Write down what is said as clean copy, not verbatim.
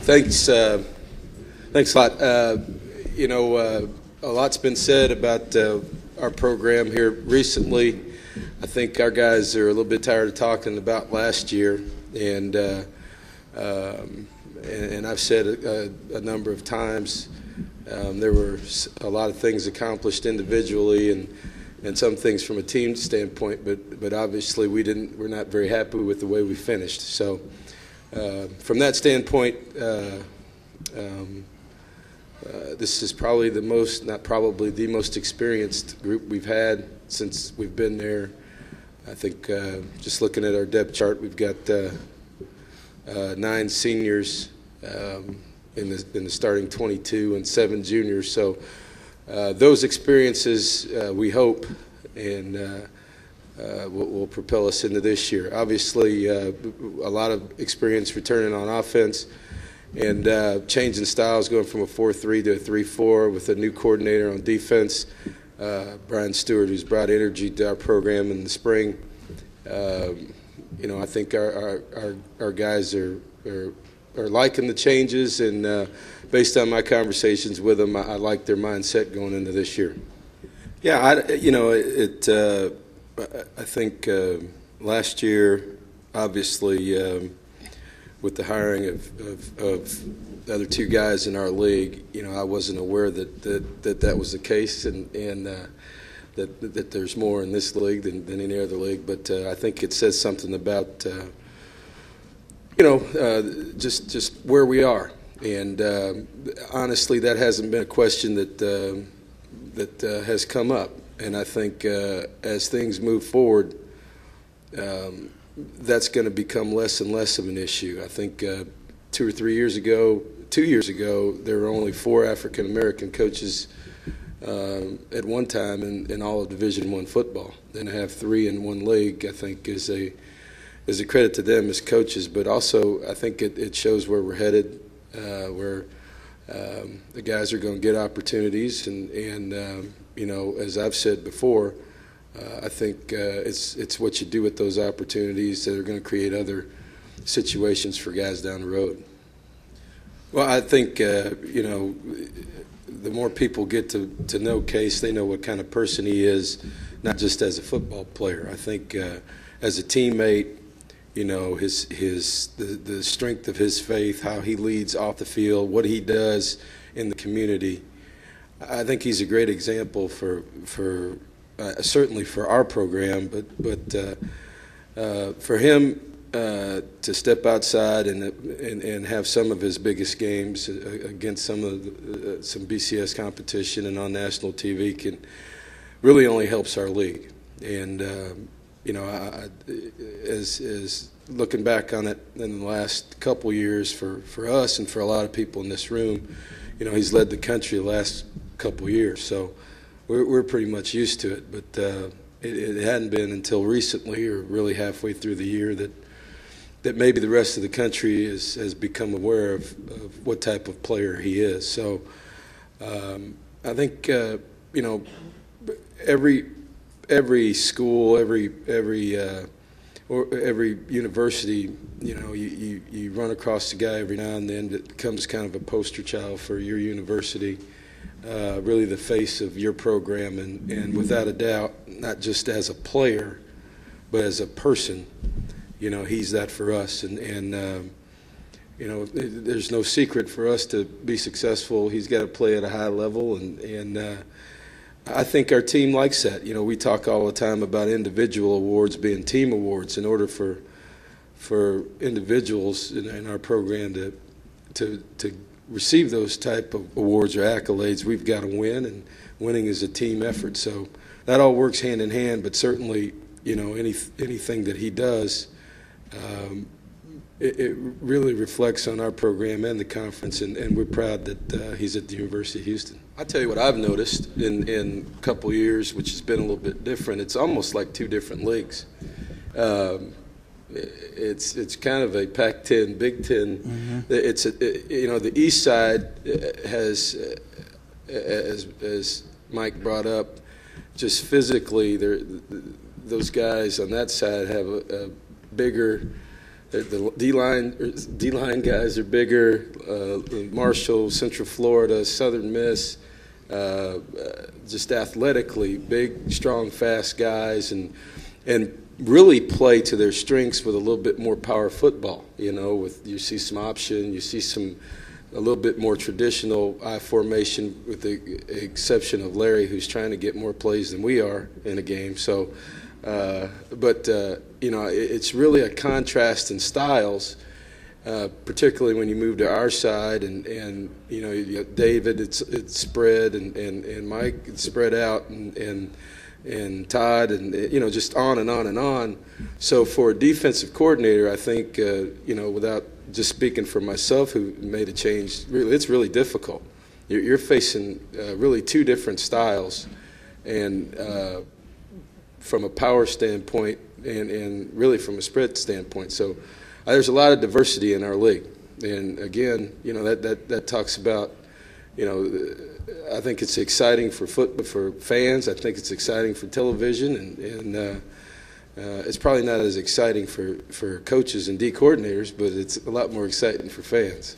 Thanks. Thanks a lot. A lot's been said about our program here recently. I think our guys are a little bit tired of talking about last year, and I've said a number of times there were a lot of things accomplished individually and some things from a team standpoint, but obviously we're not very happy with the way we finished. So from that standpoint, this is probably the most experienced group we've had since we've been there. I think just looking at our depth chart, we've got 9 seniors in the starting 22 and 7 juniors. So those experiences, we hope, and will propel us into this year. Obviously, a lot of experience returning on offense and changing styles, going from a 4-3 to a 3-4 with a new coordinator on defense, Brian Stewart, who's brought energy to our program in the spring. I think our guys are liking the changes, and based on my conversations with them, I like their mindset going into this year. Yeah, I think last year, obviously, with the hiring of the other 2 guys in our league, I wasn't aware that was the case, and that there's more in this league than any other league. But I think it says something about just where we are, and honestly, that hasn't been a question that has come up. And I think as things move forward, that's going to become less and less of an issue. I think 2 or 3 years ago, 2 years ago, there were only 4 African American coaches at one time in all of Division I football. Then to have 3 in one league, I think, is a credit to them as coaches. But also, I think it shows where we're headed, where the guys are going to get opportunities, and as I've said before, I think it's what you do with those opportunities that are going to create other situations for guys down the road. Well, I think the more people get to know Case, they know what kind of person he is, not just as a football player. I think as a teammate, the strength of his faith, how he leads off the field, what he does in the community. I think he's a great example for certainly for our program, but for him to step outside and have some of his biggest games against some BCS competition and on national TV can really only helps our league. And as looking back on it in the last couple years for us and for a lot of people in this room, he's led the country the last couple years. So we're pretty much used to it, but it hadn't been until recently, or really halfway through the year, that maybe the rest of the country has become aware of what type of player he is. So I think every school, every university, you run across a guy every now and then that becomes kind of a poster child for your university. Really the face of your program, and without a doubt, not just as a player, but as a person, he's that for us. And there's no secret for us to be successful. He's got to play at a high level, and I think our team likes that. We talk all the time about individual awards being team awards. In order for individuals in our program to receive those type of awards or accolades, we've got to win, and winning is a team effort. So that all works hand in hand, but certainly, anything that he does, it really reflects on our program and the conference, and we're proud that he's at the University of Houston. I'll tell you what I've noticed in a couple years, which has been a little bit different. It's almost like 2 different leagues. It's kind of a Pac-10, Big Ten. Mm-hmm. The East Side has, as Mike brought up, just physically, those guys on that side have a bigger the D-line guys are bigger. Marshall, Central Florida, Southern Miss, just athletically big, strong, fast guys, and really play to their strengths with a little bit more power football. You see some option, you see a little bit more traditional I formation, with the exception of Larry, who's trying to get more plays than we are in a game. So, it's really a contrast in styles, particularly when you move to our side, and you got David, it's spread, and Mike, it's spread out, and Todd, and just on and on and on. So for a defensive coordinator, I think without just speaking for myself, who made a change, really, it's really difficult. You're facing really two different styles, and from a power standpoint, and really from a spread standpoint. So there's a lot of diversity in our league, and again, that talks about, I think it's exciting for fans. I think it's exciting for television, and it's probably not as exciting for coaches and D coordinators, but it's a lot more exciting for fans.